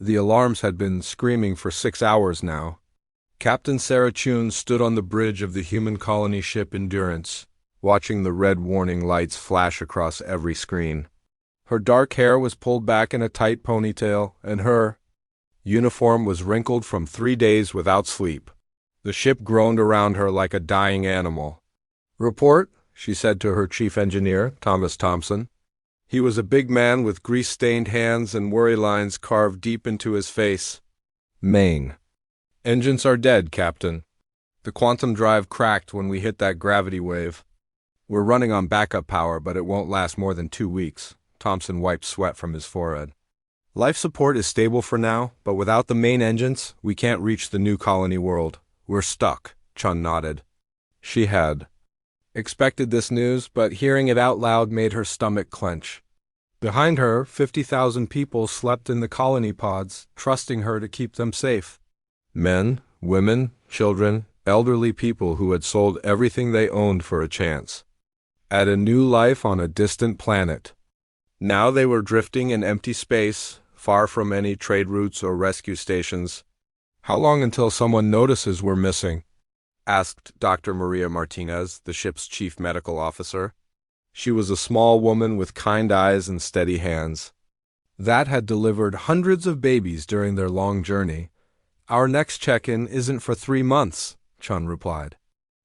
The alarms had been screaming for 6 hours now. Captain Sarah Chun stood on the bridge of the human colony ship Endurance, watching the red warning lights flash across every screen. Her dark hair was pulled back in a tight ponytail, and her uniform was wrinkled from 3 days without sleep. The ship groaned around her like a dying animal. "Report," she said to her chief engineer, Thomas Thompson. He was a big man with grease-stained hands and worry lines carved deep into his face. "Maine. Engines are dead, Captain. The quantum drive cracked when we hit that gravity wave. We're running on backup power, but it won't last more than 2 weeks." Thompson wiped sweat from his forehead. "Life support is stable for now, but without the main engines, we can't reach the new colony world. We're stuck," Chun nodded. She had expected this news, but hearing it out loud made her stomach clench. Behind her, 50,000 people slept in the colony pods, trusting her to keep them safe. Men, women, children, elderly people who had sold everything they owned for a chance at a new life on a distant planet. Now they were drifting in empty space, far from any trade routes or rescue stations. "How long until someone notices we're missing?" asked Dr. Maria Martinez, the ship's chief medical officer. She was a small woman with kind eyes and steady hands that had delivered hundreds of babies during their long journey. "Our next check-in isn't for 3 months, Chun replied.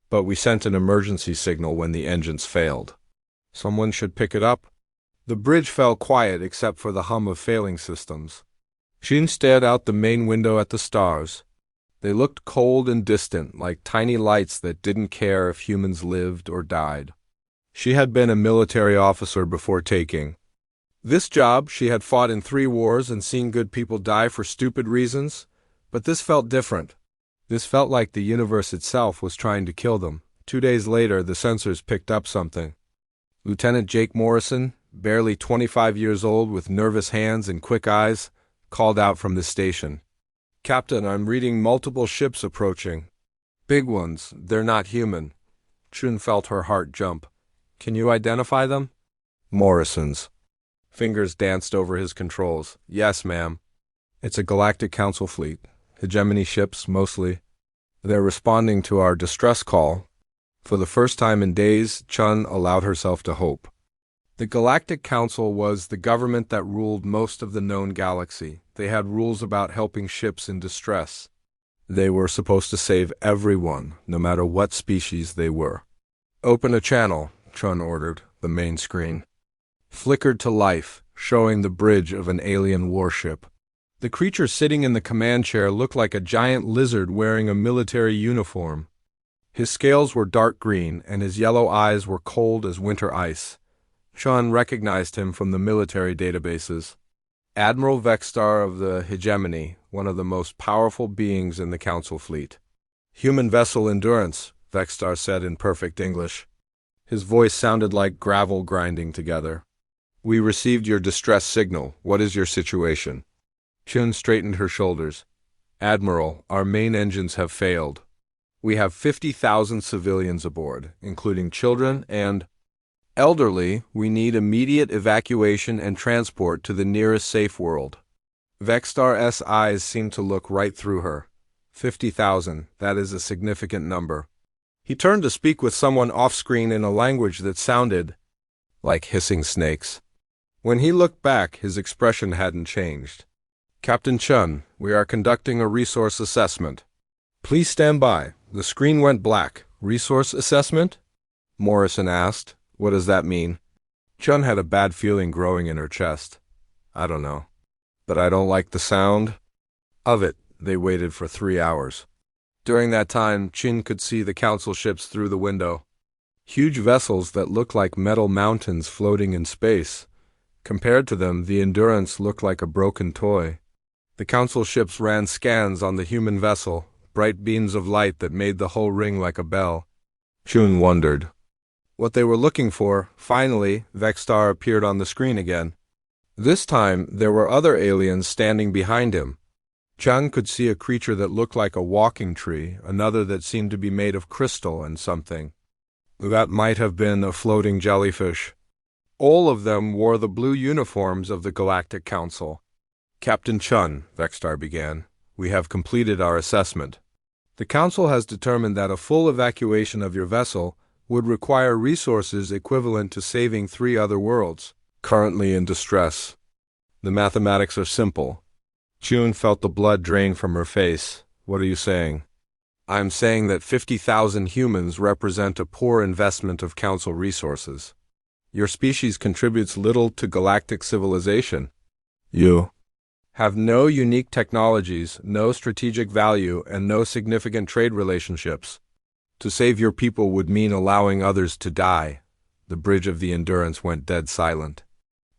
"But we sent an emergency signal when the engines failed. Someone should pick it up." The bridge fell quiet except for the hum of failing systems. Chun stared out the main window at the stars. They looked cold and distant, like tiny lights that didn't care if humans lived or died. She had been a military officer before taking this job. She had fought in 3 wars and seen good people die for stupid reasons, but this felt different. This felt like the universe itself was trying to kill them. 2 days later, the sensors picked up something. Lieutenant Jake Morrison, barely 25 years old with nervous hands and quick eyes, called out from the station. "Captain, I'm reading multiple ships approaching. Big ones. They're not human." Chun felt her heart jump. "Can you identify them?" "Morrison's." Fingers danced over his controls. "Yes, ma'am. It's a Galactic Council fleet. Hegemony ships, mostly. They're responding to our distress call." For the first time in days, Chun allowed herself to hope. The Galactic Council was the government that ruled most of the known galaxy. They had rules about helping ships in distress. They were supposed to save everyone, no matter what species they were. "Open a channel," Chun ordered. The main screen flickered to life, showing the bridge of an alien warship. The creature sitting in the command chair looked like a giant lizard wearing a military uniform. His scales were dark green, and his yellow eyes were cold as winter ice. Chun recognized him from the military databases. Admiral Vexstar of the Hegemony, one of the most powerful beings in the Council fleet. "Human vessel Endurance," Vexstar said in perfect English. His voice sounded like gravel grinding together. "We received your distress signal. What is your situation?" Chun straightened her shoulders. "Admiral, our main engines have failed. We have 50,000 civilians aboard, including children and elderly. We need immediate evacuation and transport to the nearest safe world." Vexstar's eyes seemed to look right through her. 50,000, that is a significant number. He turned to speak with someone off-screen in a language that sounded like hissing snakes. When he looked back, his expression hadn't changed. "Captain Chun, we are conducting a resource assessment. Please stand by." The screen went black. "Resource assessment?" Morrison asked. "What does that mean?" Chun had a bad feeling growing in her chest. "I don't know. But I don't like the sound of it." They waited for 3 hours. During that time, Chun could see the council ships through the window. Huge vessels that looked like metal mountains floating in space. Compared to them, the Endurance looked like a broken toy. The council ships ran scans on the human vessel, bright beams of light that made the whole ring like a bell. Chun wondered what they were looking for. Finally, Vexstar appeared on the screen again. This time, there were other aliens standing behind him. Chun could see a creature that looked like a walking tree, another that seemed to be made of crystal and something that might have been a floating jellyfish. All of them wore the blue uniforms of the Galactic Council. Captain Chun, Vextar began, we have completed our assessment. The Council has determined that a full evacuation of your vessel would require resources equivalent to saving 3 other worlds, currently in distress. The mathematics are simple. Chun felt the blood drain from her face. What are you saying? I am saying that 50,000 humans represent a poor investment of Council resources. Your species contributes little to galactic civilization. You have no unique technologies, no strategic value, and no significant trade relationships. To save your people would mean allowing others to die. The bridge of the Endurance went dead silent.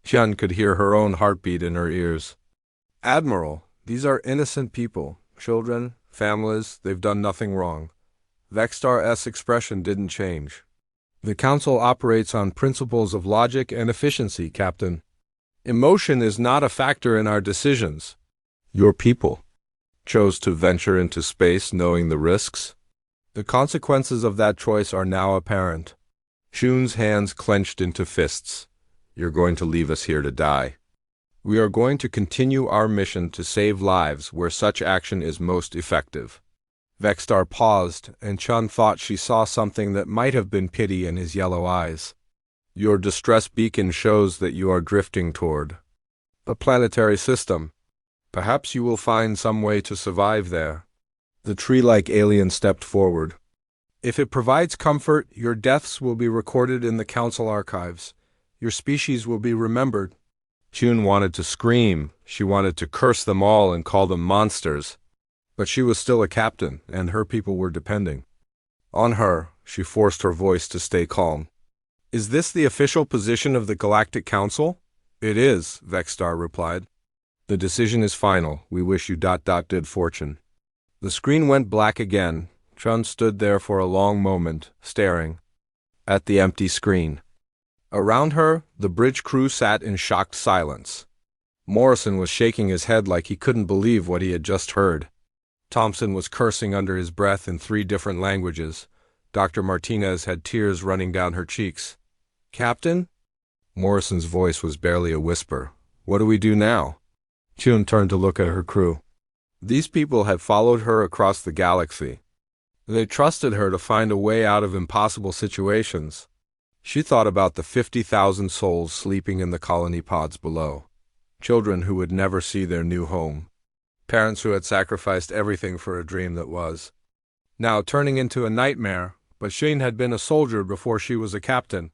Hyun could hear her own heartbeat in her ears. Admiral, these are innocent people, children, families, they've done nothing wrong. Vextar-S expression didn't change. The Council operates on principles of logic and efficiency, Captain. Emotion is not a factor in our decisions. Your people chose to venture into space knowing the risks. The consequences of that choice are now apparent. Chun's hands clenched into fists. You're going to leave us here to die. We are going to continue our mission to save lives where such action is most effective. Vextar paused, and Chun thought she saw something that might have been pity in his yellow eyes. Your distress beacon shows that you are drifting toward a planetary system. Perhaps you will find some way to survive there. The tree-like alien stepped forward. If it provides comfort, your deaths will be recorded in the Council archives. Your species will be remembered. Chun wanted to scream. She wanted to curse them all and call them monsters. But she was still a captain, and her people were depending on her. She forced her voice to stay calm. Is this the official position of the Galactic Council? It is, Vextar replied. The decision is final. We wish you did fortune. The screen went black again. Chun stood there for a long moment, staring at the empty screen. Around her, the bridge crew sat in shocked silence. Morrison was shaking his head like he couldn't believe what he had just heard. Thompson was cursing under his breath in 3 different languages. Dr. Martinez had tears running down her cheeks. Captain? Morrison's voice was barely a whisper. What do we do now? Chun turned to look at her crew. These people had followed her across the galaxy. They trusted her to find a way out of impossible situations. She thought about the 50,000 souls sleeping in the colony pods below. Children who would never see their new home. Parents who had sacrificed everything for a dream that was now turning into a nightmare, but Shane had been a soldier before she was a captain.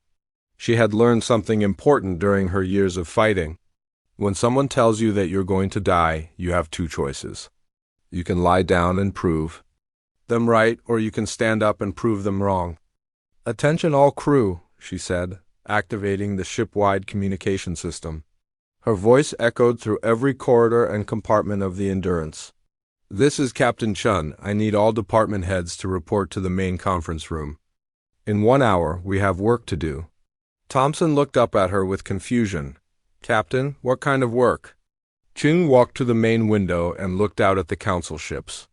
She had learned something important during her years of fighting. When someone tells you that you're going to die, you have 2 choices. You can lie down and prove them right, or you can stand up and prove them wrong. Attention all crew, she said, activating the ship-wide communication system. Her voice echoed through every corridor and compartment of the Endurance. This is Captain Chun. I need all department heads to report to the main conference room. In 1 hour, we have work to do. Thompson looked up at her with confusion. Captain, what kind of work? Chun walked to the main window and looked out at the Council ships.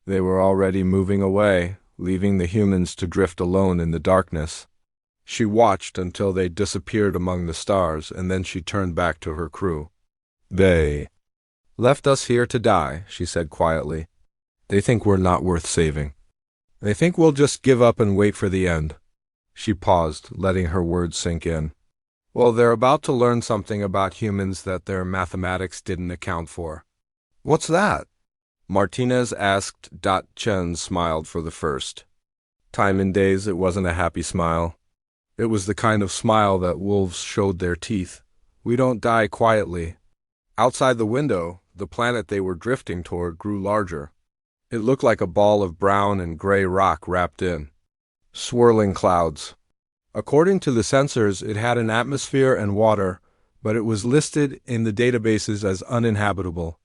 They were already moving away, leaving the humans to drift alone in the darkness. She watched until they disappeared among the stars, and then she turned back to her crew. They left us here to die, she said quietly. They think we're not worth saving. They think we'll just give up and wait for the end. She paused, letting her words sink in. Well, they're about to learn something about humans that their mathematics didn't account for. What's that? Martinez asked. Chen smiled for the first time in days. It wasn't a happy smile. It was the kind of smile that wolves showed their teeth. We don't die quietly. Outside the window, the planet they were drifting toward grew larger. It looked like a ball of brown and gray rock wrapped in swirling clouds. According to the sensors, it had an atmosphere and water, but it was listed in the databases as uninhabitable.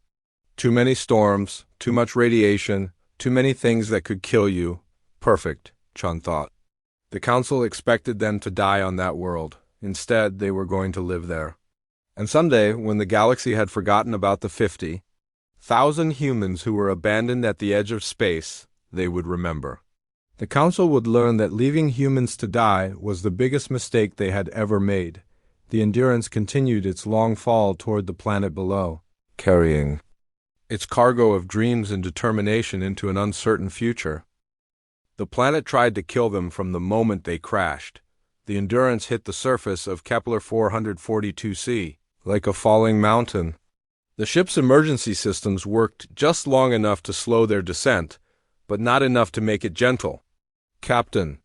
Too many storms, too much radiation, too many things that could kill you. Perfect, Chun thought. The Council expected them to die on that world. Instead, they were going to live there. And someday, when the galaxy had forgotten about the 50,000 humans who were abandoned at the edge of space, they would remember. The Council would learn that leaving humans to die was the biggest mistake they had ever made. The Endurance continued its long fall toward the planet below. carrying its cargo of dreams and determination into an uncertain future. The planet tried to kill them from the moment they crashed. The Endurance hit the surface of Kepler 442c like a falling mountain. The ship's emergency systems worked just long enough to slow their descent, but not enough to make it gentle. Captain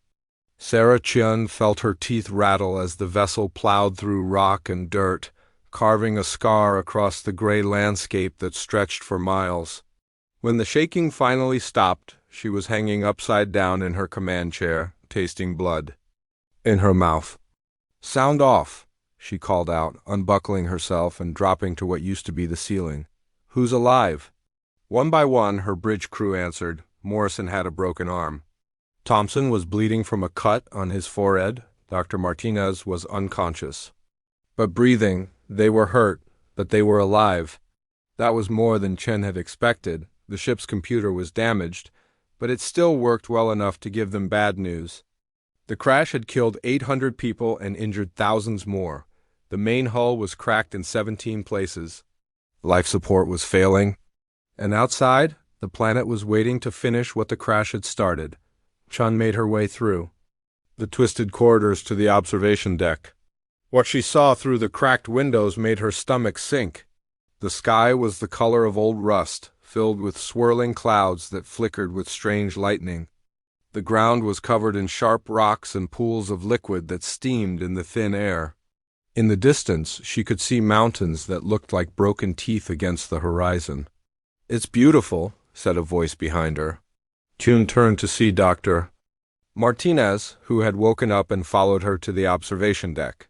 Sarah Chun felt her teeth rattle as the vessel plowed through rock and dirt, carving a scar across the gray landscape that stretched for miles. When the shaking finally stopped, she was hanging upside down in her command chair, tasting blood in her mouth. "Sound off," she called out, unbuckling herself and dropping to what used to be the ceiling. "Who's alive?" One by one, her bridge crew answered. Morrison had a broken arm. Thompson was bleeding from a cut on his forehead. Dr. Martinez was unconscious, but breathing. They were hurt, but they were alive. That was more than Chen had expected. The ship's computer was damaged, but it still worked well enough to give them bad news. The crash had killed 800 people and injured thousands more. The main hull was cracked in 17 places. Life support was failing. And outside, the planet was waiting to finish what the crash had started. Chun made her way through the twisted corridors to the observation deck. What she saw through the cracked windows made her stomach sink. The sky was the color of old rust, filled with swirling clouds that flickered with strange lightning. The ground was covered in sharp rocks and pools of liquid that steamed in the thin air. In the distance, she could see mountains that looked like broken teeth against the horizon. "It's beautiful," said a voice behind her. Chun turned to see Dr. Martinez, who had woken up and followed her to the observation deck.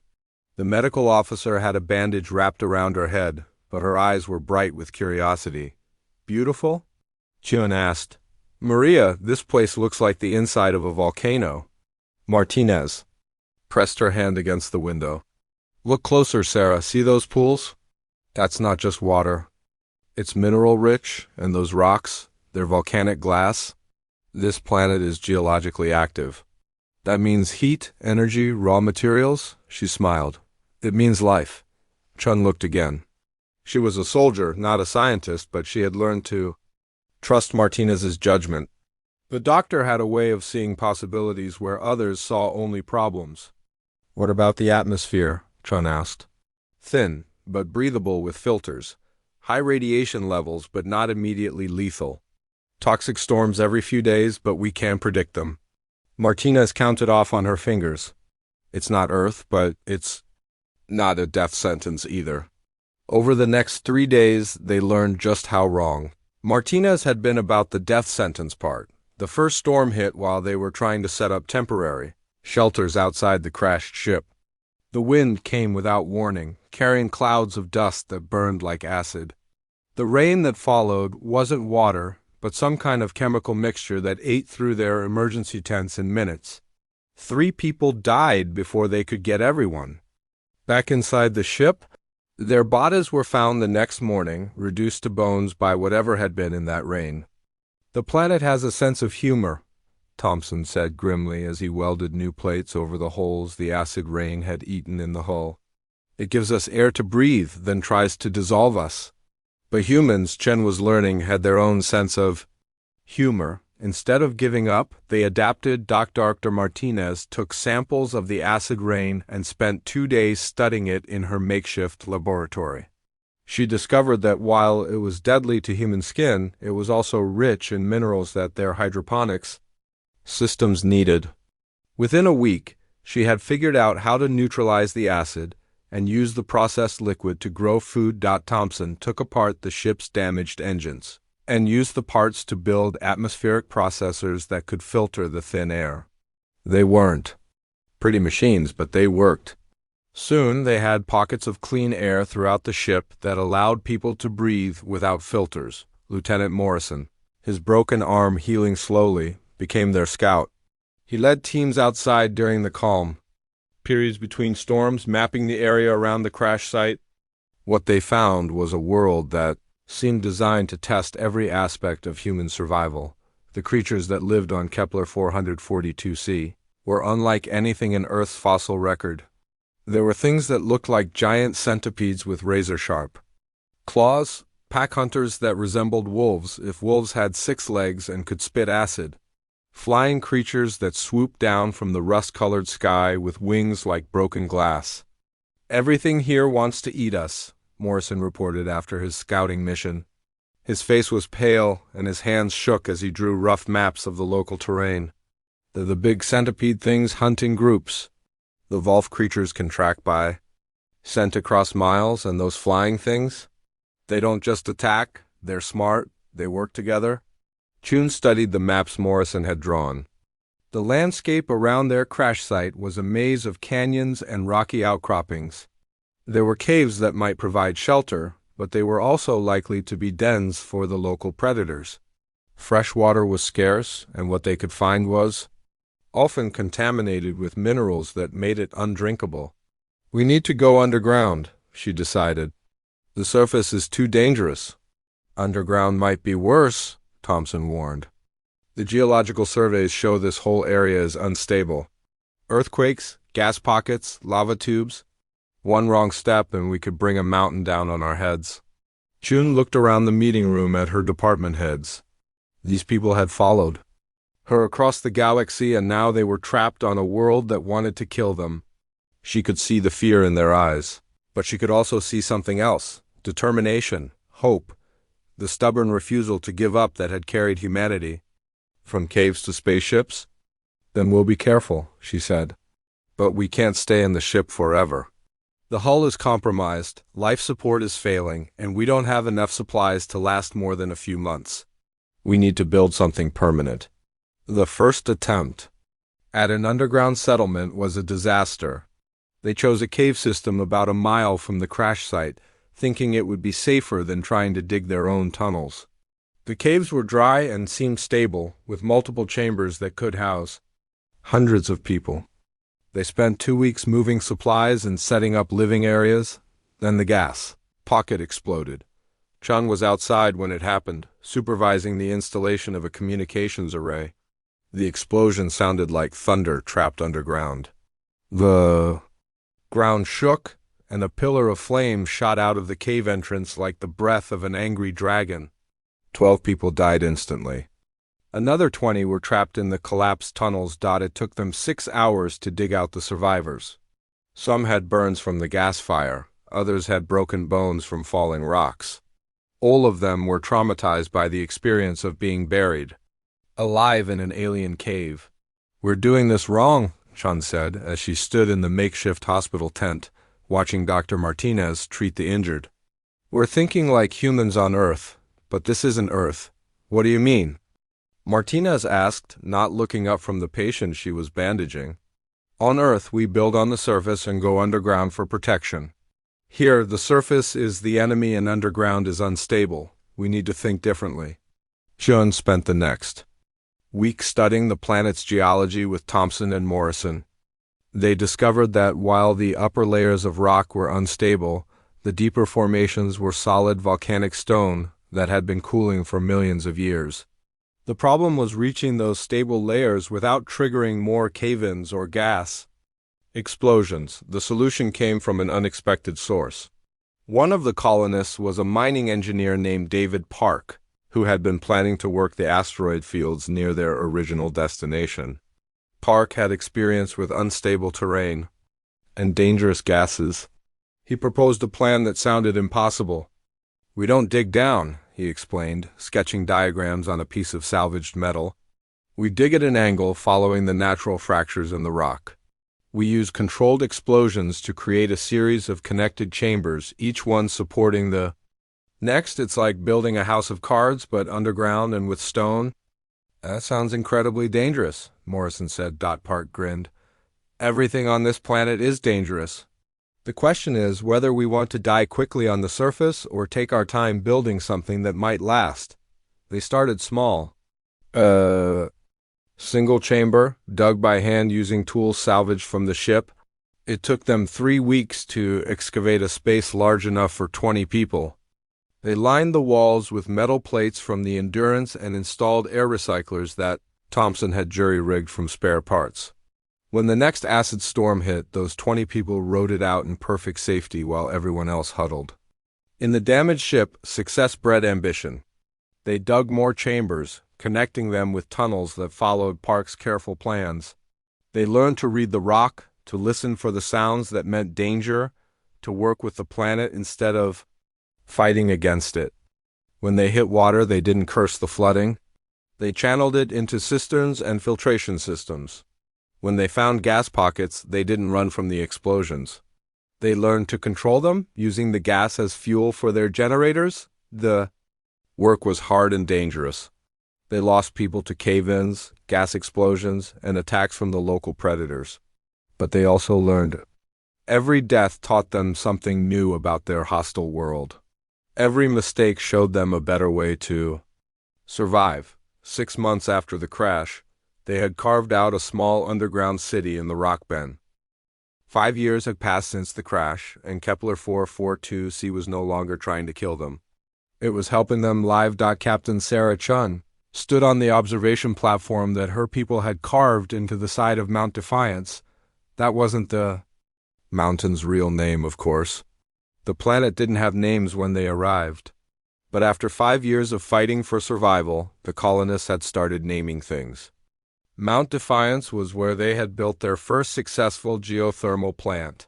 The medical officer had a bandage wrapped around her head, but her eyes were bright with curiosity. "Beautiful?" Chun asked. "Maria, this place looks like the inside of a volcano." Martinez pressed her hand against the window. "Look closer, Sarah. See those pools? That's not just water. It's mineral-rich, and those rocks, they're volcanic glass. This planet is geologically active. That means heat, energy, raw materials." She smiled. "It means life." Chun looked again. She was a soldier, not a scientist, but she had learned to trust Martinez's judgment. The doctor had a way of seeing possibilities where others saw only problems. "What about the atmosphere?" Chun asked. "Thin, but breathable with filters. High radiation levels, but not immediately lethal. Toxic storms every few days, but we can predict them." Martinez counted off on her fingers. "It's not Earth, but it's not a death sentence either." Over the next 3 days, they learned just how wrong Martinez had been about the death sentence part. The first storm hit while they were trying to set up temporary shelters outside the crashed ship. The wind came without warning, carrying clouds of dust that burned like acid. The rain that followed wasn't water, but some kind of chemical mixture that ate through their emergency tents in minutes. 3 people died before they could get everyone back inside the ship. Their bodies were found the next morning, reduced to bones by whatever had been in that rain. "The planet has a sense of humor," Thompson said grimly as he welded new plates over the holes the acid rain had eaten in the hull. "It gives us air to breathe, then tries to dissolve us." But humans, Chen was learning, had their own sense of humor. Instead of giving up, they adapted. Dr. Martinez took samples of the acid rain and spent 2 days studying it in her makeshift laboratory. She discovered that while it was deadly to human skin, it was also rich in minerals that their hydroponics systems needed. Within a week, she had figured out how to neutralize the acid and use the processed liquid to grow food. Thompson took apart the ship's damaged engines and used the parts to build atmospheric processors that could filter the thin air. They weren't pretty machines, but they worked. Soon they had pockets of clean air throughout the ship that allowed people to breathe without filters. Lieutenant Morrison, his broken arm healing slowly, became their scout. He led teams outside during the calm periods between storms, mapping the area around the crash site. What they found was a world that seemed designed to test every aspect of human survival. The creatures that lived on Kepler 442c were unlike anything in Earth's fossil record. There were things that looked like giant centipedes with razor-sharp claws, Pack hunters that resembled wolves if wolves had 6 legs and could spit acid. Flying creatures that swooped down from the rust-colored sky with wings like broken glass. "Everything here wants to eat us," Morrison reported after his scouting mission. His face was pale and his hands shook as he drew rough maps of the local terrain. "They're the big centipede things hunt in groups. The Volf creatures can track by. Scent across miles, and those flying things? They don't just attack, they're smart, they work together." Chun studied the maps Morrison had drawn. The landscape around their crash site was a maze of canyons and rocky outcroppings. There were caves that might provide shelter, but they were also likely to be dens for the local predators. Fresh water was scarce, and what they could find was often contaminated with minerals that made it undrinkable. "We need to go underground," she decided. "The surface is too dangerous." "Underground might be worse," Thompson warned. "The geological surveys show this whole area is unstable. Earthquakes, gas pockets, lava tubes. One wrong step and we could bring a mountain down on our heads." Chun looked around the meeting room at her department heads. These people had followed her across the galaxy, and now they were trapped on a world that wanted to kill them. She could see the fear in their eyes, but she could also see something else: determination, hope, the stubborn refusal to give up that had carried humanity. "From caves to spaceships? Then we'll be careful," she said. "But we can't stay in the ship forever. The hull is compromised, life support is failing, and we don't have enough supplies to last more than a few months. We need to build something permanent." The first attempt at an underground settlement was a disaster. They chose a cave system about a mile from the crash site, thinking it would be safer than trying to dig their own tunnels. The caves were dry and seemed stable, with multiple chambers that could house hundreds of people. They spent 2 weeks moving supplies and setting up living areas. Then the gas pocket exploded. Chun was outside when it happened, supervising the installation of a communications array. The explosion sounded like thunder trapped underground. The ground shook, and a pillar of flame shot out of the cave entrance like the breath of an angry dragon. 12 people died instantly. Another 20 were trapped in the collapsed tunnels. It took them 6 hours to dig out the survivors. Some had burns from the gas fire, others had broken bones from falling rocks. All of them were traumatized by the experience of being buried alive in an alien cave. "We're doing this wrong," Chun said, as she stood in the makeshift hospital tent, watching Dr. Martinez treat the injured. "We're thinking like humans on Earth, but this isn't Earth." "What do you mean?" Martinez asked, not looking up from the patient she was bandaging. "On Earth, we build on the surface and go underground for protection. Here, the surface is the enemy and underground is unstable. We need to think differently." Chun spent the next week studying the planet's geology with Thompson and Morrison. They discovered that while the upper layers of rock were unstable, the deeper formations were solid volcanic stone that had been cooling for millions of years. The problem was reaching those stable layers without triggering more cave-ins or gas explosions. The solution came from an unexpected source. One of the colonists was a mining engineer named David Park, who had been planning to work the asteroid fields near their original destination. Park had experience with unstable terrain and dangerous gases. He proposed a plan that sounded impossible. "We don't dig down," he explained, sketching diagrams on a piece of salvaged metal. "We dig at an angle following the natural fractures in the rock. We use controlled explosions to create a series of connected chambers, each one supporting the next. It's like building a house of cards, but underground and with stone." "That sounds incredibly dangerous," Morrison said. Park grinned. "Everything on this planet is dangerous. The question is whether we want to die quickly on the surface or take our time building something that might last." They started small. Single chamber, dug by hand using tools salvaged from the ship. It took them 3 weeks to excavate a space large enough for 20 people. They lined the walls with metal plates from the Endurance and installed air recyclers that Thompson had jury-rigged from spare parts. When the next acid storm hit, those 20 people rode it out in perfect safety while everyone else huddled. In the damaged ship, success bred ambition. They dug more chambers, connecting them with tunnels that followed Park's careful plans. They learned to read the rock, to listen for the sounds that meant danger, to work with the planet instead of fighting against it. When they hit water, they didn't curse the flooding. They channeled it into cisterns and filtration systems. When they found gas pockets, they didn't run from the explosions. They learned to control them, using the gas as fuel for their generators. The work was hard and dangerous. They lost people to cave-ins, gas explosions, and attacks from the local predators. But they also learned. Every death taught them something new about their hostile world. Every mistake showed them a better way to survive. 6 months after the crash, they had carved out a small underground city in the rock bin. 5 years had passed since the crash, and Kepler 442c was no longer trying to kill them. It was helping them live. Captain Sarah Chun stood on the observation platform that her people had carved into the side of Mount Defiance. That wasn't the mountain's real name, of course. The planet didn't have names when they arrived. But after 5 years of fighting for survival, the colonists had started naming things. Mount Defiance was where they had built their first successful geothermal plant.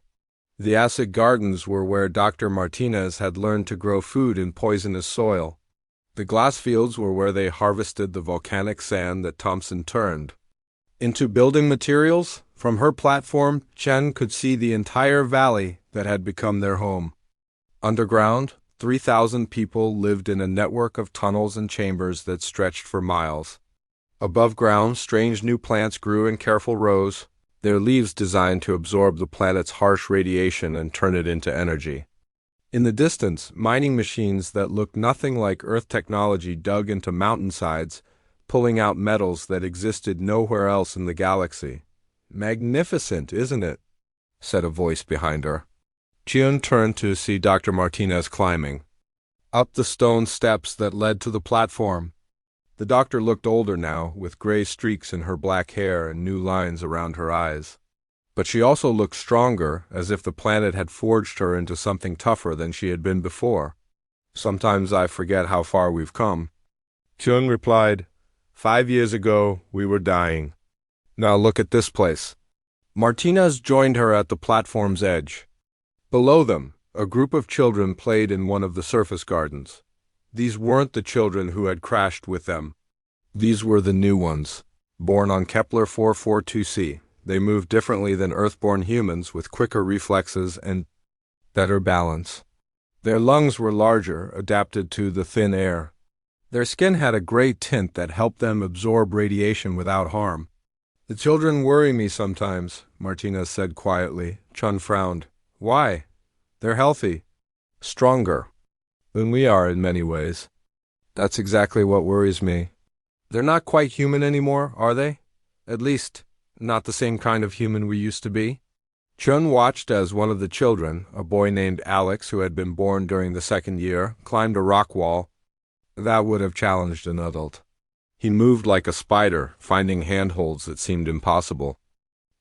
The acid gardens were where Dr. Martinez had learned to grow food in poisonous soil. The glass fields were where they harvested the volcanic sand that Thompson turned into building materials. From her platform, Chen could see the entire valley that had become their home. Underground, 3,000 people lived in a network of tunnels and chambers that stretched for miles. Above ground, strange new plants grew in careful rows, their leaves designed to absorb the planet's harsh radiation and turn it into energy. In the distance, mining machines that looked nothing like Earth technology dug into mountainsides, pulling out metals that existed nowhere else in the galaxy. "Magnificent, isn't it?" said a voice behind her. Chun turned to see Dr. Martinez climbing up the stone steps that led to the platform. The doctor looked older now, with gray streaks in her black hair and new lines around her eyes. But she also looked stronger, as if the planet had forged her into something tougher than she had been before. "Sometimes I forget how far we've come." Chun replied, 5 years ago, we were dying. Now look at this place." Martinez joined her at the platform's edge. Below them, a group of children played in one of the surface gardens. These weren't the children who had crashed with them. These were the new ones, born on Kepler 442c. They moved differently than Earth-born humans, with quicker reflexes and better balance. Their lungs were larger, adapted to the thin air. Their skin had a gray tint that helped them absorb radiation without harm. "The children worry me sometimes," Martinez said quietly. Chun frowned. "Why? They're healthy. Stronger than we are in many ways." "That's exactly what worries me. They're not quite human anymore, are they? At least, not the same kind of human we used to be." Chun watched as one of the children, a boy named Alex who had been born during the 2nd year, climbed a rock wall. That would have challenged an adult. He moved like a spider, finding handholds that seemed impossible.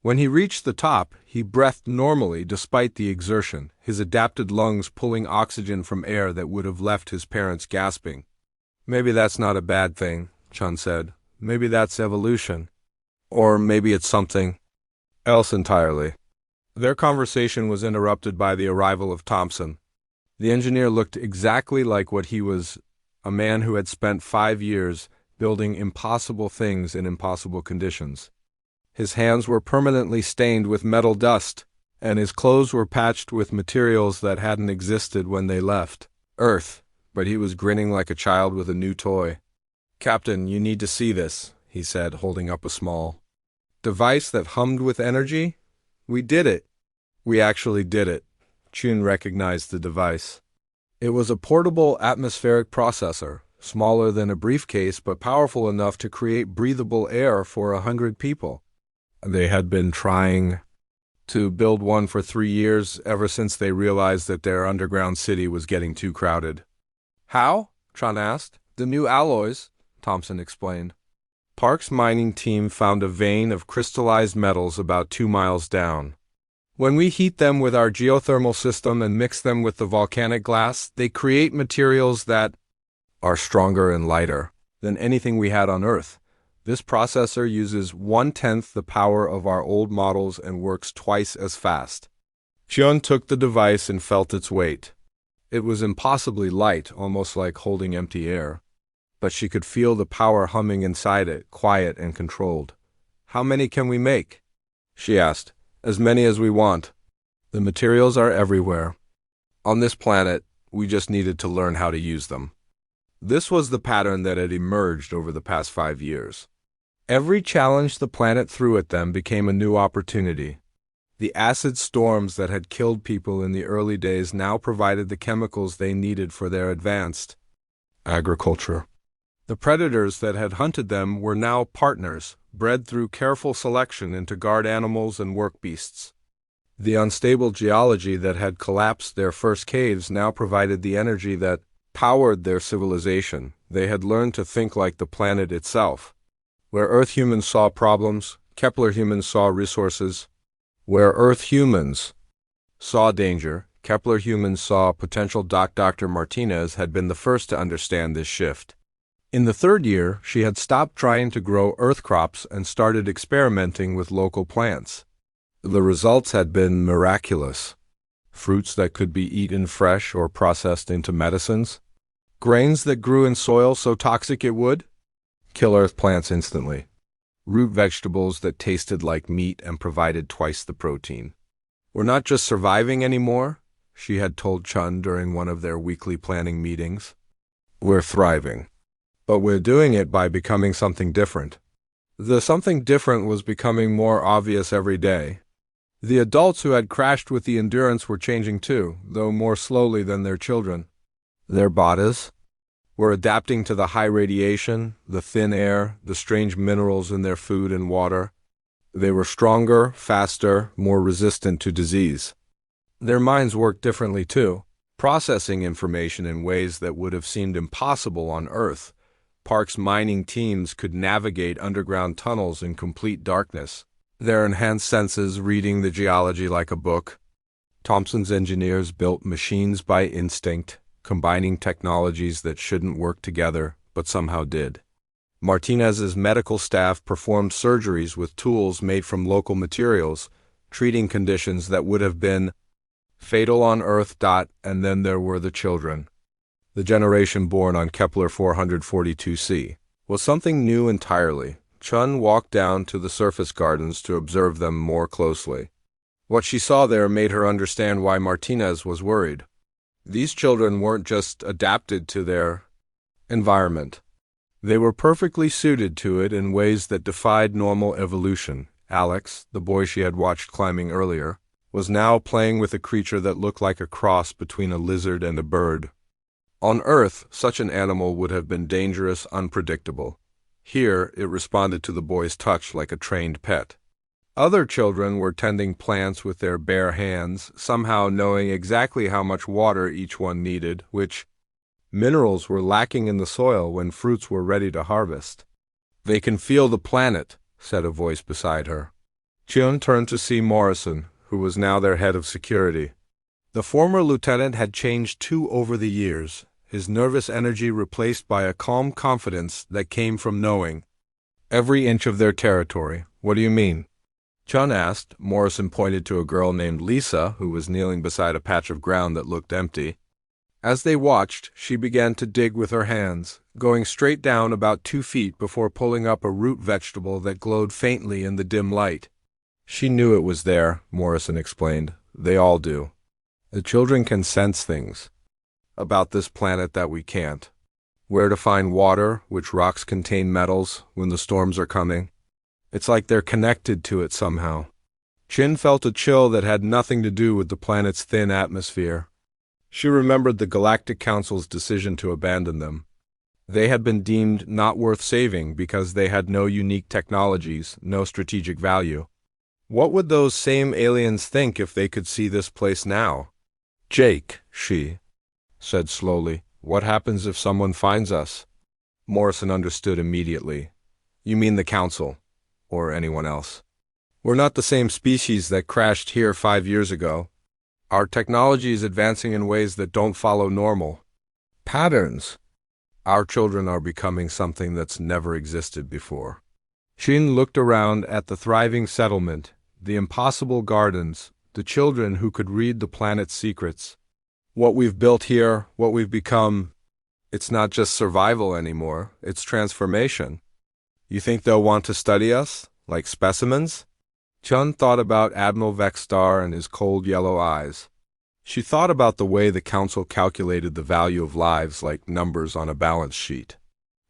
When he reached the top, he breathed normally despite the exertion, his adapted lungs pulling oxygen from air that would have left his parents gasping. "Maybe that's not a bad thing," Chun said. "Maybe that's evolution. Or maybe it's something else entirely." Their conversation was interrupted by the arrival of Thompson. The engineer looked exactly like what he was, a man who had spent 5 years building impossible things in impossible conditions. His hands were permanently stained with metal dust, and his clothes were patched with materials that hadn't existed when they left Earth, but he was grinning like a child with a new toy. "Captain, you need to see this," he said, holding up a small device that hummed with energy. "We did it. We actually did it." Chun recognized the device. It was a portable atmospheric processor, smaller than a briefcase but powerful enough to create breathable air for 100 people. They had been trying to build one for 3 years, ever since they realized that their underground city was getting too crowded. "How?" Tron asked. "The new alloys," Thompson explained. Park's mining team found a vein of crystallized metals about 2 miles down. When we heat them with our geothermal system and mix them with the volcanic glass, they create materials that are stronger and lighter than anything we had on Earth. This processor uses 1/10 the power of our old models and works twice as fast. Chun took the device and felt its weight. It was impossibly light, almost like holding empty air. But she could feel the power humming inside it, quiet and controlled. "How many can we make?" she asked. "As many as we want. The materials are everywhere. On this planet, we just needed to learn how to use them." This was the pattern that had emerged over the past 5 years. Every challenge the planet threw at them became a new opportunity. The acid storms that had killed people in the early days now provided the chemicals they needed for their advanced agriculture. The predators that had hunted them were now partners, bred through careful selection into guard animals and work beasts. The unstable geology that had collapsed their first caves now provided the energy that powered their civilization. They had learned to think like the planet itself. Where Earth humans saw problems, Kepler humans saw resources. Where Earth humans saw danger, Kepler humans saw potential. Dr. Martinez had been the first to understand this shift. In the 3rd year, she had stopped trying to grow Earth crops and started experimenting with local plants. The results had been miraculous. Fruits that could be eaten fresh or processed into medicines. Grains that grew in soil so toxic it would kill Earth plants instantly. Root vegetables that tasted like meat and provided twice the protein. "We're not just surviving anymore," she had told Chun during one of their weekly planning meetings. "We're thriving. But we're doing it by becoming something different." The something different was becoming more obvious every day. The adults who had crashed with the Endurance were changing too, though more slowly than their children. Their bodies were adapting to the high radiation, the thin air, the strange minerals in their food and water. They were stronger, faster, more resistant to disease. Their minds worked differently too, processing information in ways that would have seemed impossible on Earth. Park's mining teams could navigate underground tunnels in complete darkness, their enhanced senses reading the geology like a book. Thompson's engineers built machines by instinct, combining technologies that shouldn't work together, but somehow did. Martinez's medical staff performed surgeries with tools made from local materials, treating conditions that would have been fatal on Earth. And then there were the children. The generation born on Kepler 442c was something new entirely. Chun walked down to the surface gardens to observe them more closely. What she saw there made her understand why Martinez was worried. These children weren't just adapted to their environment. They were perfectly suited to it in ways that defied normal evolution. Alex, the boy she had watched climbing earlier, was now playing with a creature that looked like a cross between a lizard and a bird. On Earth, such an animal would have been dangerous, unpredictable. Here, it responded to the boy's touch like a trained pet. Other children were tending plants with their bare hands, somehow knowing exactly how much water each one needed, which minerals were lacking in the soil when fruits were ready to harvest. "They can feel the planet," said a voice beside her. Chun turned to see Morrison, who was now their head of security. The former lieutenant had changed too over the years, his nervous energy replaced by a calm confidence that came from knowing every inch of their territory. "What do you mean?" Chun asked. Morrison pointed to a girl named Lisa, who was kneeling beside a patch of ground that looked empty. As they watched, she began to dig with her hands, going straight down about 2 feet before pulling up a root vegetable that glowed faintly in the dim light. "She knew it was there," Morrison explained. "They all do. The children can sense things about this planet that we can't. Where to find water, which rocks contain metals, when the storms are coming. It's like they're connected to it somehow." Chin felt a chill that had nothing to do with the planet's thin atmosphere. She remembered the Galactic Council's decision to abandon them. They had been deemed not worth saving because they had no unique technologies, no strategic value. What would those same aliens think if they could see this place now? "Jake," she said slowly, "what happens if someone finds us?" Morrison understood immediately. "You mean the Council, or anyone else?" We're not the same species that crashed here 5 years ago. Our technology is advancing in ways that don't follow normal patterns. Our children are becoming something that's never existed before. Shin looked around at the thriving settlement, the impossible gardens, the children who could read the planet's secrets. What we've built here, what we've become, it's not just survival anymore, it's transformation. You think they'll want to study us, like specimens? Chun thought about Admiral Vexstar and his cold yellow eyes. She thought about the way the council calculated the value of lives like numbers on a balance sheet.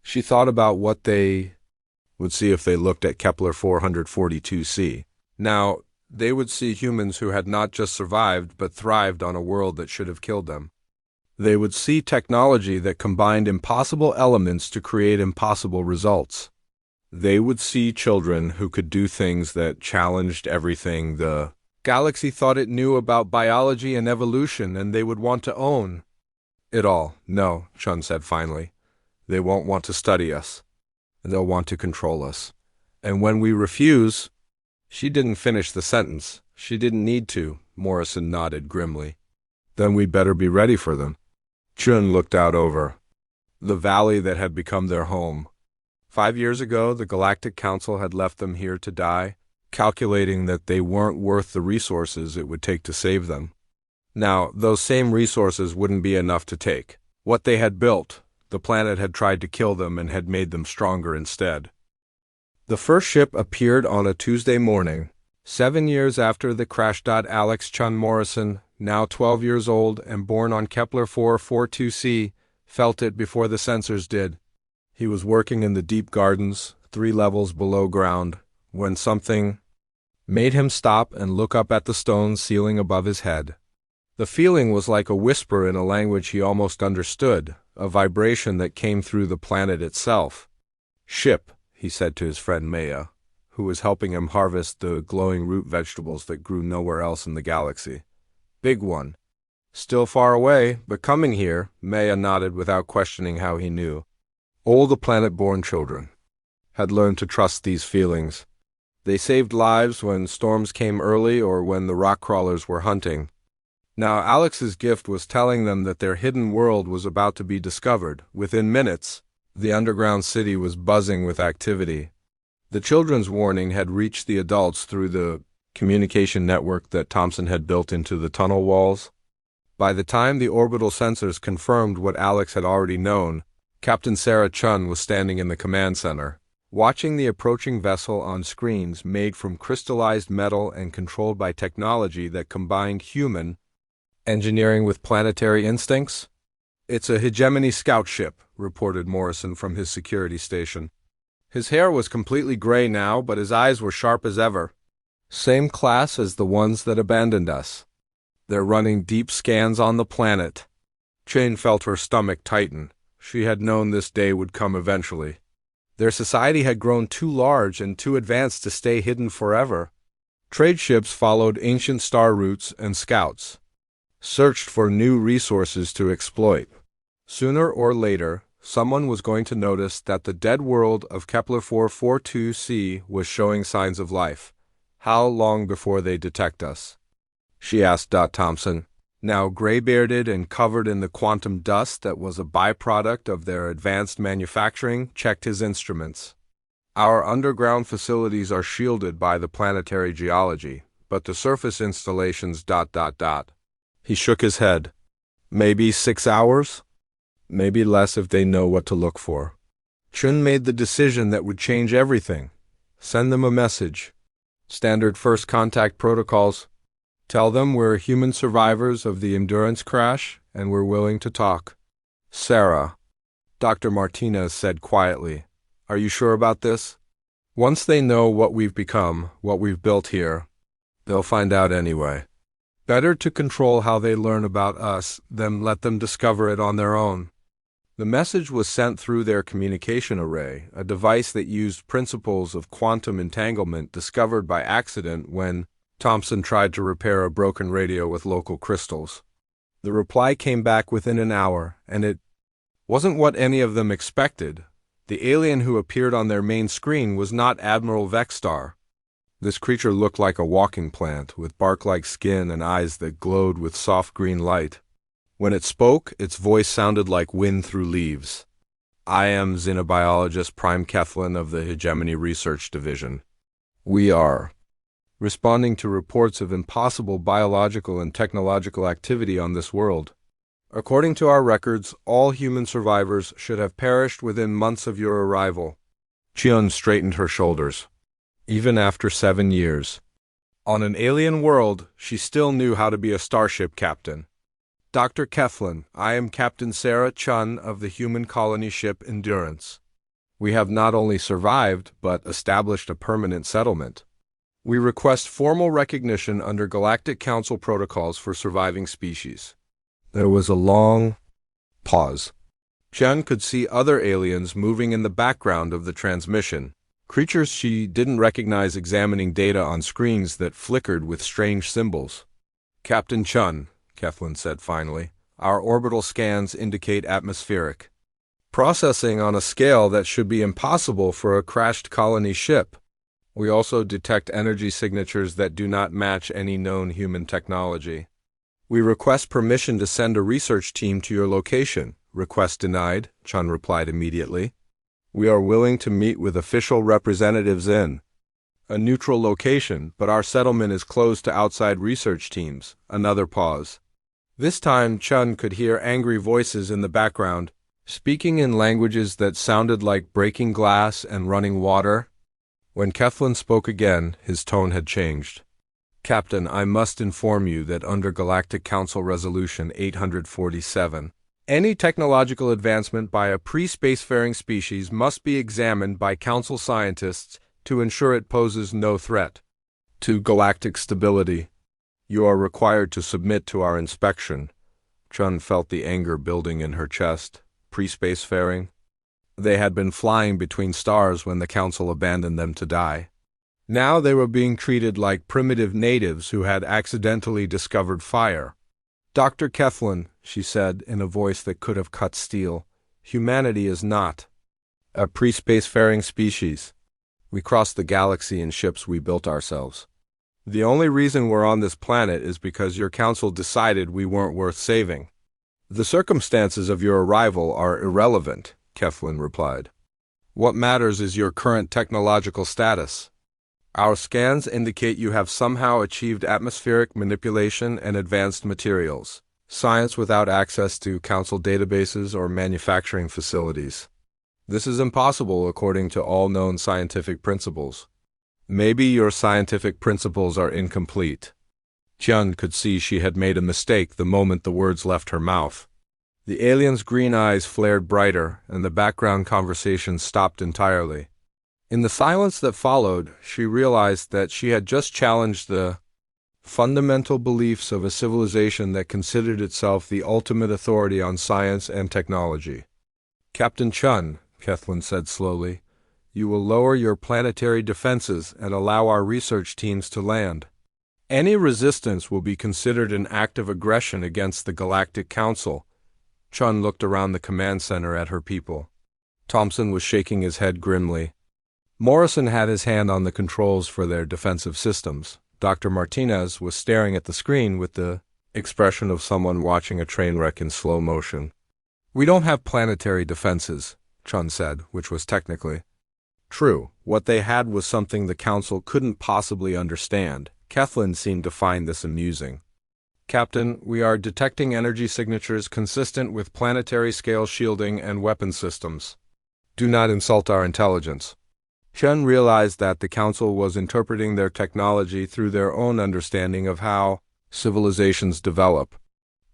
She thought about what they would see if they looked at Kepler 442c. Now, they would see humans who had not just survived but thrived on a world that should have killed them. They would see technology that combined impossible elements to create impossible results. They would see children who could do things that challenged everything the galaxy thought it knew about biology and evolution, and they would want to own it all. No, Chun said finally. They won't want to study us. They'll want to control us. And when we refuse— She didn't finish the sentence. She didn't need to, Morrison nodded grimly. Then we'd better be ready for them. Chun looked out over the valley that had become their home. 5 years ago, the Galactic Council had left them here to die, calculating that they weren't worth the resources it would take to save them. Now, those same resources wouldn't be enough to take. What they had built, the planet had tried to kill them and had made them stronger instead. The first ship appeared on a Tuesday morning, 7 years after the crash. Alex Chun Morrison, now 12 years old and born on Kepler 442c, felt it before the sensors did. He was working in the deep gardens, 3 levels below ground, when something made him stop and look up at the stone ceiling above his head. The feeling was like a whisper in a language he almost understood, a vibration that came through the planet itself. "Ship," he said to his friend Maya, who was helping him harvest the glowing root vegetables that grew nowhere else in the galaxy. "Big one. Still far away, but coming here," Maya nodded without questioning how he knew. All the planet-born children had learned to trust these feelings. They saved lives when storms came early or when the rock crawlers were hunting. Now Alex's gift was telling them that their hidden world was about to be discovered. Within minutes, the underground city was buzzing with activity. The children's warning had reached the adults through the communication network that Thompson had built into the tunnel walls. By the time the orbital sensors confirmed what Alex had already known, Captain Sarah Chun was standing in the command center, watching the approaching vessel on screens made from crystallized metal and controlled by technology that combined human engineering with planetary instincts. "It's a hegemony scout ship," reported Morrison from his security station. His hair was completely gray now, but his eyes were sharp as ever. "Same class as the ones that abandoned us. They're running deep scans on the planet." Jane felt her stomach tighten. She had known this day would come eventually. Their society had grown too large and too advanced to stay hidden forever. Trade ships followed ancient star routes, and scouts searched for new resources to exploit. Sooner or later, someone was going to notice that the dead world of Kepler 442c was showing signs of life. "How long before they detect us?" she asked. Thompson, now gray-bearded and covered in the quantum dust that was a byproduct of their advanced manufacturing, checked his instruments. "Our underground facilities are shielded by the planetary geology, but the surface installations... He shook his head. "Maybe 6 hours? Maybe less if they know what to look for." Chun made the decision that would change everything. Send them a message. Standard first contact protocols. Tell them we're human survivors of the Endurance crash and we're willing to talk. "Sarah," Dr. Martinez said quietly, "are you sure about this? Once they know what we've become, what we've built here, they'll find out anyway. Better to control how they learn about us than let them discover it on their own." The message was sent through their communication array, a device that used principles of quantum entanglement discovered by accident when Thompson tried to repair a broken radio with local crystals. The reply came back within an hour, and it wasn't what any of them expected. The alien who appeared on their main screen was not Admiral Vexstar. This creature looked like a walking plant, with bark-like skin and eyes that glowed with soft green light. When it spoke, its voice sounded like wind through leaves. I am xenobiologist Prime Kethlin of the Hegemony Research Division. We are responding to reports of impossible biological and technological activity on this world. According to our records, all human survivors should have perished within months of your arrival. Chion straightened her shoulders. Even after 7 years. On an alien world, she still knew how to be a starship captain. Dr. Kethlin, I am Captain Sarah Chun of the human colony ship Endurance. We have not only survived, but established a permanent settlement. We request formal recognition under Galactic Council protocols for surviving species. There was a long pause. Chun could see other aliens moving in the background of the transmission, creatures she didn't recognize examining data on screens that flickered with strange symbols. Captain Chun, Kethlin said finally, our orbital scans indicate atmospheric processing on a scale that should be impossible for a crashed colony ship. We also detect energy signatures that do not match any known human technology. We request permission to send a research team to your location. Request denied, Chun replied immediately. We are willing to meet with official representatives in a neutral location, but our settlement is closed to outside research teams. Another pause. This time, Chun could hear angry voices in the background, speaking in languages that sounded like breaking glass and running water. When Kethlin spoke again, his tone had changed. Captain, I must inform you that under Galactic Council Resolution 847, any technological advancement by a pre-spacefaring species must be examined by Council scientists to ensure it poses no threat to galactic stability. You are required to submit to our inspection. Chun felt the anger building in her chest. Pre-spacefaring? They had been flying between stars when the Council abandoned them to die. Now they were being treated like primitive natives who had accidentally discovered fire. Dr. Kethlin, she said in a voice that could have cut steel, humanity is not a pre-spacefaring species. We crossed the galaxy in ships we built ourselves. The only reason we're on this planet is because your council decided we weren't worth saving. The circumstances of your arrival are irrelevant, Kethlin replied. What matters is your current technological status. Our scans indicate you have somehow achieved atmospheric manipulation and advanced materials, science without access to council databases or manufacturing facilities. This is impossible according to all known scientific principles. Maybe your scientific principles are incomplete. Chun could see she had made a mistake the moment the words left her mouth. The alien's green eyes flared brighter, and the background conversation stopped entirely. In the silence that followed, she realized that she had just challenged the fundamental beliefs of a civilization that considered itself the ultimate authority on science and technology. Captain Chun, Kethlin said slowly, you will lower your planetary defenses and allow our research teams to land. Any resistance will be considered an act of aggression against the Galactic Council. Chun looked around the command center at her people. Thompson was shaking his head grimly. Morrison had his hand on the controls for their defensive systems. Dr. Martinez was staring at the screen with the expression of someone watching a train wreck in slow motion. We don't have planetary defenses, Chun said, which was technically true. What they had was something the Council couldn't possibly understand. Kethlin seemed to find this amusing. Captain, we are detecting energy signatures consistent with planetary-scale shielding and weapon systems. Do not insult our intelligence. Chun realized that the Council was interpreting their technology through their own understanding of how civilizations develop.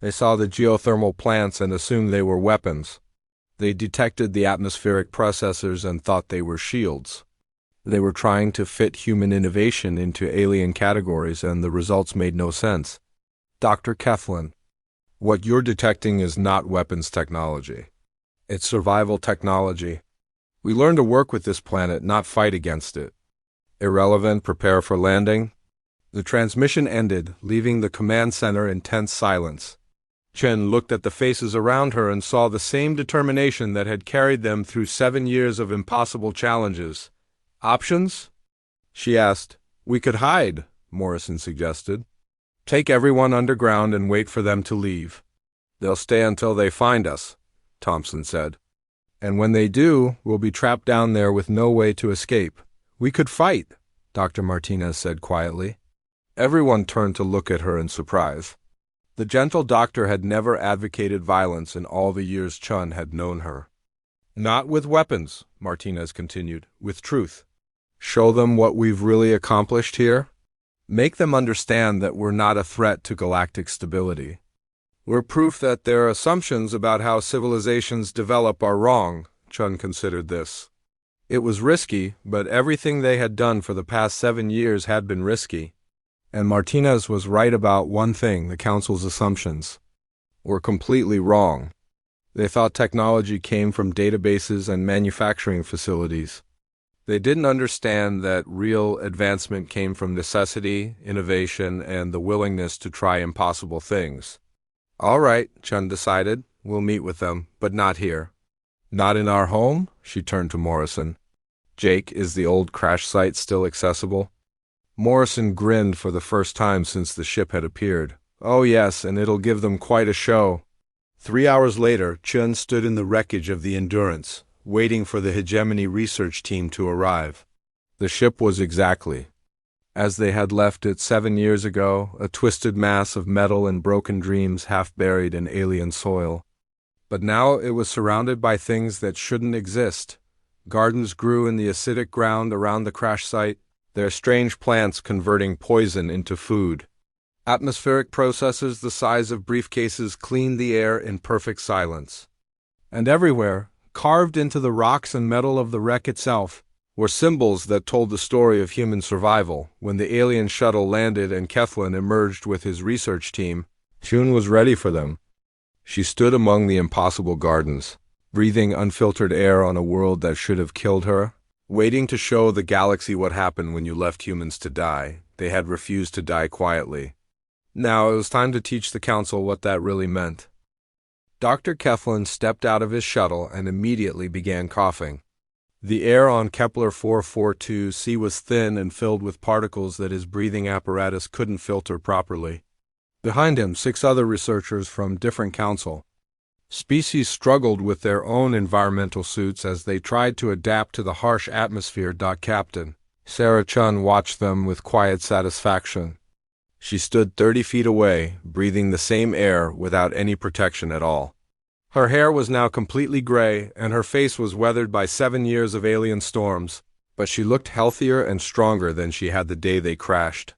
They saw the geothermal plants and assumed they were weapons. They detected the atmospheric processors and thought they were shields. They were trying to fit human innovation into alien categories, and the results made no sense. Dr. Kethlin, what you're detecting is not weapons technology. It's survival technology. We learn to work with this planet, not fight against it. Irrelevant, prepare for landing. The transmission ended, leaving the command center in tense silence. Chen looked at the faces around her and saw the same determination that had carried them through 7 years of impossible challenges. Options? She asked, We could hide, Morrison suggested. Take everyone underground and wait for them to leave. They'll stay until they find us, Thompson said. And when they do, we'll be trapped down there with no way to escape. We could fight, Dr. Martinez said quietly. Everyone turned to look at her in surprise. The gentle doctor had never advocated violence in all the years Chun had known her. Not with weapons, Martinez continued, with truth. Show them what we've really accomplished here. Make them understand that we're not a threat to galactic stability. We're proof that their assumptions about how civilizations develop are wrong, Chun considered this. It was risky, but everything they had done for the past 7 years had been risky. And Martinez was right about one thing: the Council's assumptions were completely wrong. They thought technology came from databases and manufacturing facilities. They didn't understand that real advancement came from necessity, innovation, and the willingness to try impossible things. All right, Chun decided. We'll meet with them, but not here. Not in our home? She turned to Morrison. Jake, is the old crash site still accessible? Morrison grinned for the first time since the ship had appeared. Oh yes, and it'll give them quite a show. 3 hours later, Chun stood in the wreckage of the Endurance, waiting for the Hegemony research team to arrive. The ship was exactly as they had left it 7 years ago, a twisted mass of metal and broken dreams half buried in alien soil. But now it was surrounded by things that shouldn't exist. Gardens grew in the acidic ground around the crash site, their strange plants converting poison into food. Atmospheric processes the size of briefcases cleaned the air in perfect silence. And everywhere, carved into the rocks and metal of the wreck itself, were symbols that told the story of human survival. When the alien shuttle landed and Kethlin emerged with his research team, Chun was ready for them. She stood among the impossible gardens, breathing unfiltered air on a world that should have killed her, waiting to show the galaxy what happened when you left humans to die. They had refused to die quietly. Now it was time to teach the Council what that really meant. Dr. Kethlin stepped out of his shuttle and immediately began coughing. The air on Kepler 442c was thin and filled with particles that his breathing apparatus couldn't filter properly. Behind him, 6 other researchers from different council species struggled with their own environmental suits as they tried to adapt to the harsh atmosphere. Captain Sarah Chun watched them with quiet satisfaction. She stood 30 feet away, breathing the same air without any protection at all. Her hair was now completely gray, and her face was weathered by 7 years of alien storms, but she looked healthier and stronger than she had the day they crashed.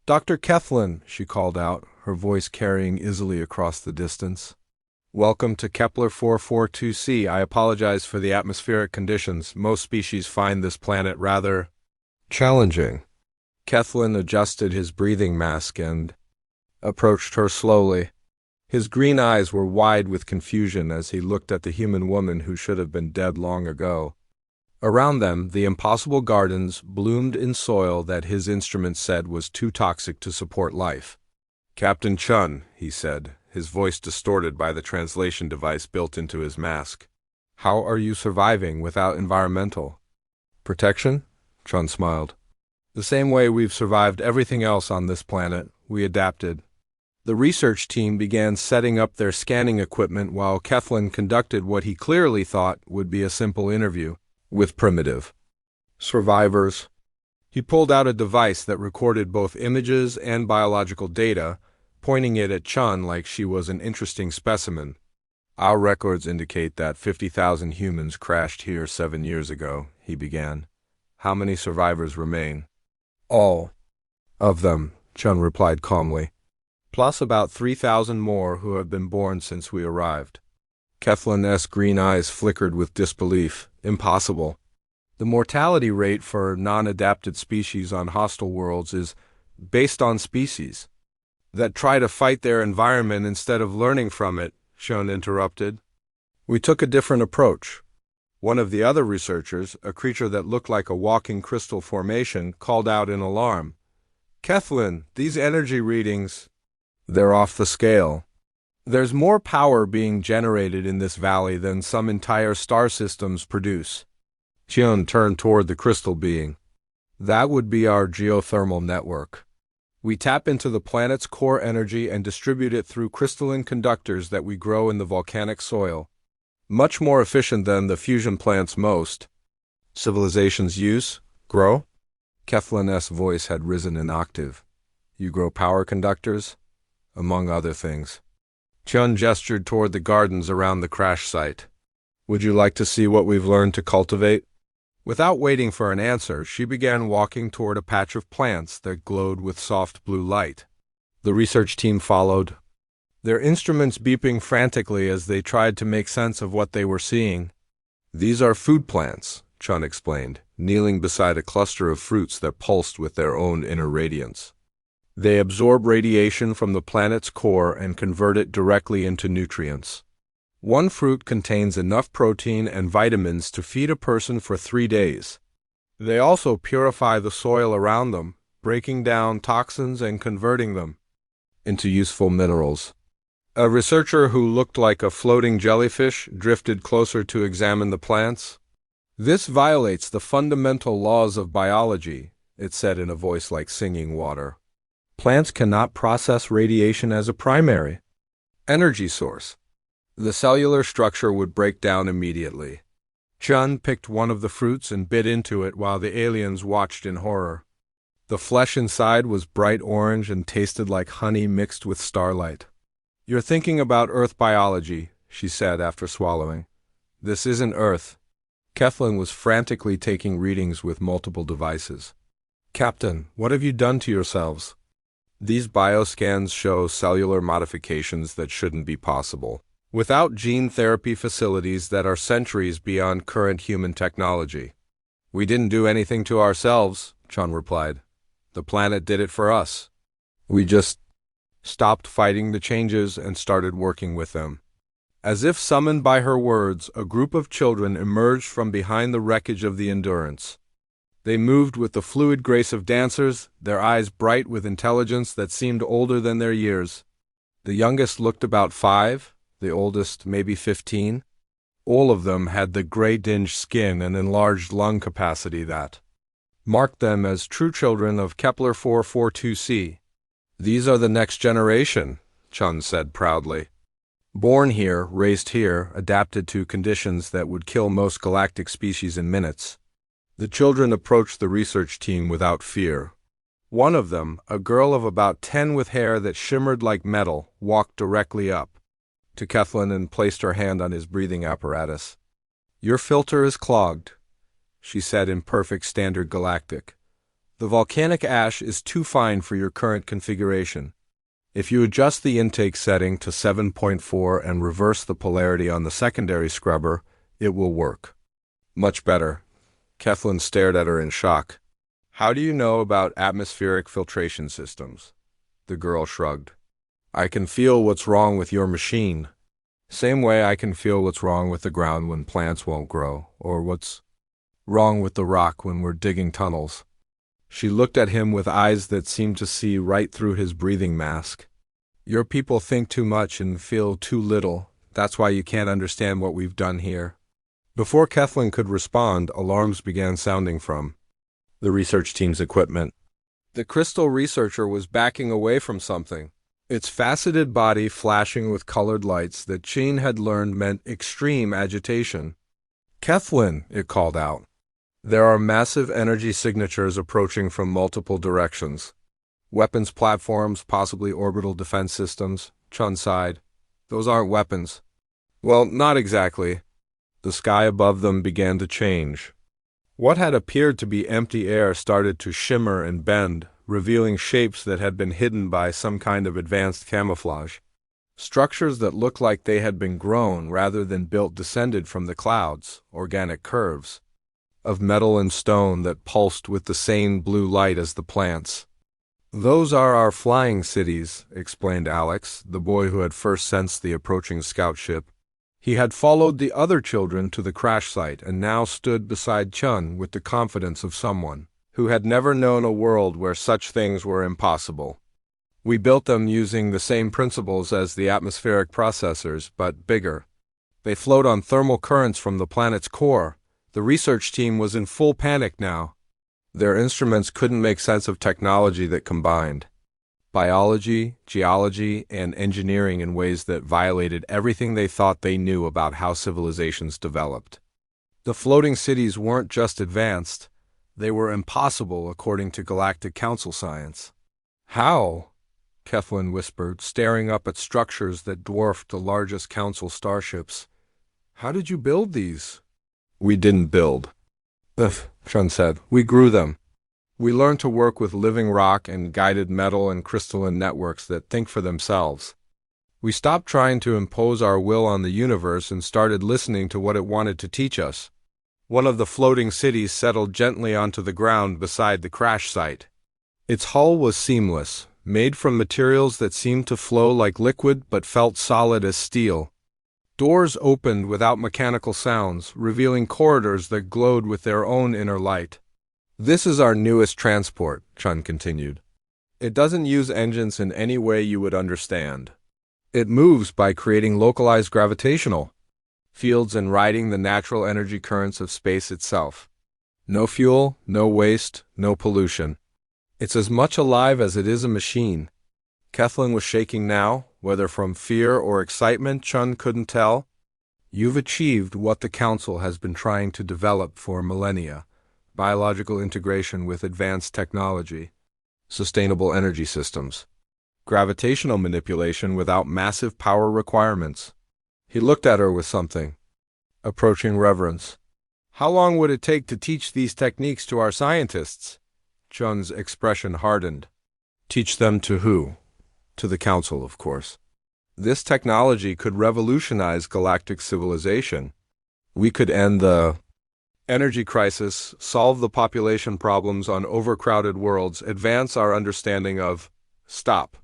Dr. Kethlin, she called out, her voice carrying easily across the distance. Welcome to Kepler 442c. I apologize for the atmospheric conditions. Most species find this planet rather challenging. Kethlin adjusted his breathing mask and approached her slowly. His green eyes were wide with confusion as he looked at the human woman who should have been dead long ago. Around them, the impossible gardens bloomed in soil that his instruments said was too toxic to support life. Captain Chun, he said, his voice distorted by the translation device built into his mask. How are you surviving without environmental protection? Chun smiled. The same way we've survived everything else on this planet, we adapted. The research team began setting up their scanning equipment while Kethlin conducted what he clearly thought would be a simple interview with primitive survivors. He pulled out a device that recorded both images and biological data, pointing it at Chun like she was an interesting specimen. Our records indicate that 50,000 humans crashed here 7 years ago, he began. How many survivors remain? All of them, Chun replied calmly. Plus about 3,000 more who have been born since we arrived. Kethlin's green eyes flickered with disbelief. Impossible. The mortality rate for non-adapted species on hostile worlds is based on species that try to fight their environment instead of learning from it, Chun interrupted. We took a different approach. One of the other researchers, a creature that looked like a walking crystal formation, called out in alarm. Kethlin, these energy readings, they're off the scale. There's more power being generated in this valley than some entire star systems produce. Chun turned toward the crystal being. That would be our geothermal network. We tap into the planet's core energy and distribute it through crystalline conductors that we grow in the volcanic soil. Much more efficient than the fusion plants most civilizations use. Grow? Kethlin's voice had risen an octave. You grow power conductors? Among other things. Chun gestured toward the gardens around the crash site. Would you like to see what we've learned to cultivate? Without waiting for an answer, she began walking toward a patch of plants that glowed with soft blue light. The research team followed, their instruments beeping frantically as they tried to make sense of what they were seeing. These are food plants, Chun explained, kneeling beside a cluster of fruits that pulsed with their own inner radiance. They absorb radiation from the planet's core and convert it directly into nutrients. One fruit contains enough protein and vitamins to feed a person for 3 days. They also purify the soil around them, breaking down toxins and converting them into useful minerals. A researcher who looked like a floating jellyfish drifted closer to examine the plants. This violates the fundamental laws of biology, it said in a voice like singing water. Plants cannot process radiation as a primary energy source. The cellular structure would break down immediately. Chun picked one of the fruits and bit into it while the aliens watched in horror. The flesh inside was bright orange and tasted like honey mixed with starlight. You're thinking about Earth biology, she said after swallowing. This isn't Earth. Kethlin was frantically taking readings with multiple devices. Captain, what have you done to yourselves? These bioscans show cellular modifications that shouldn't be possible. Without gene therapy facilities that are centuries beyond current human technology. We didn't do anything to ourselves, Chun replied. The planet did it for us. We just stopped fighting the changes and started working with them. As if summoned by her words, a group of children emerged from behind the wreckage of the Endurance. They moved with the fluid grace of dancers, their eyes bright with intelligence that seemed older than their years. The youngest looked about 5. The oldest maybe 15. All of them had the gray-tinged skin and enlarged lung capacity that marked them as true children of Kepler 442c. These are the next generation, Chun said proudly. Born here, raised here, adapted to conditions that would kill most galactic species in minutes. The children approached the research team without fear. One of them, a girl of about 10 with hair that shimmered like metal, walked directly up to Kethlin and placed her hand on his breathing apparatus. Your filter is clogged, she said in perfect standard galactic. The volcanic ash is too fine for your current configuration. If you adjust the intake setting to 7.4 and reverse the polarity on the secondary scrubber, it will work. Much better. Kethlin stared at her in shock. How do you know about atmospheric filtration systems? The girl shrugged. I can feel what's wrong with your machine. Same way I can feel what's wrong with the ground when plants won't grow, or what's wrong with the rock when we're digging tunnels. She looked at him with eyes that seemed to see right through his breathing mask. Your people think too much and feel too little. That's why you can't understand what we've done here. Before Kethlin could respond, alarms began sounding from the research team's equipment. The crystal researcher was backing away from something, its faceted body flashing with colored lights that Chin had learned meant extreme agitation. Kethlin, it called out. There are massive energy signatures approaching from multiple directions. Weapons platforms, possibly orbital defense systems, Chun sighed. Those aren't weapons. Well, not exactly. The sky above them began to change. What had appeared to be empty air started to shimmer and bend, revealing shapes that had been hidden by some kind of advanced camouflage. Structures that looked like they had been grown rather than built descended from the clouds, organic curves of metal and stone that pulsed with the same blue light as the plants. Those are our flying cities, explained Alex, the boy who had first sensed the approaching scout ship. He had followed the other children to the crash site and now stood beside Chun with the confidence of someone who had never known a world where such things were impossible. We built them using the same principles as the atmospheric processors, but bigger. They float on thermal currents from the planet's core. The research team was in full panic now. Their instruments couldn't make sense of technology that combined biology, geology, and engineering in ways that violated everything they thought they knew about how civilizations developed. The floating cities weren't just advanced, they were impossible according to Galactic Council science. How? Kethlin whispered, staring up at structures that dwarfed the largest Council starships. How did you build these? We didn't build. Chun said. We grew them. We learned to work with living rock and guided metal and crystalline networks that think for themselves. We stopped trying to impose our will on the universe and started listening to what it wanted to teach us. One of the floating cities settled gently onto the ground beside the crash site. Its hull was seamless, made from materials that seemed to flow like liquid but felt solid as steel. Doors opened without mechanical sounds, revealing corridors that glowed with their own inner light. This is our newest transport, Chun continued. It doesn't use engines in any way you would understand. It moves by creating localized gravitational fields and riding the natural energy currents of space itself. No fuel, no waste, no pollution. It's as much alive as it is a machine. Kethlin was shaking now, whether from fear or excitement, Chun couldn't tell. You've achieved what the Council has been trying to develop for millennia. Biological integration with advanced technology, sustainable energy systems, gravitational manipulation without massive power requirements. He looked at her with something approaching reverence. How long would it take to teach these techniques to our scientists? Chun's expression hardened. Teach them to who? To the Council, of course. This technology could revolutionize galactic civilization. We could end the energy crisis, solve the population problems on overcrowded worlds, advance our understanding of stop.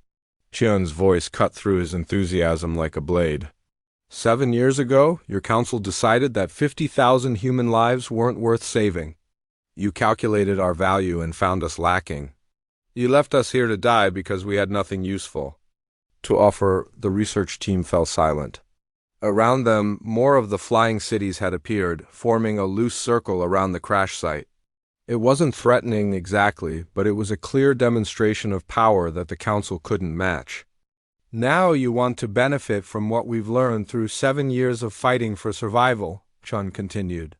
Chun's voice cut through his enthusiasm like a blade. 7 years ago, your council decided that 50,000 human lives weren't worth saving. You calculated our value and found us lacking. You left us here to die because we had nothing useful to offer. The research team fell silent. Around them, more of the flying cities had appeared, forming a loose circle around the crash site. It wasn't threatening exactly, but it was a clear demonstration of power that the Council couldn't match. Now you want to benefit from what we've learned through 7 years of fighting for survival, Chun continued.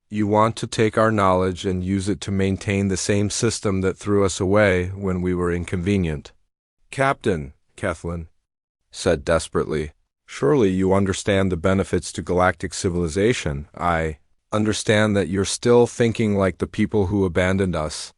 You want to take our knowledge and use it to maintain the same system that threw us away when we were inconvenient. Captain, Kethlin said desperately. Surely you understand the benefits to galactic civilization. I understand that you're still thinking like the people who abandoned us.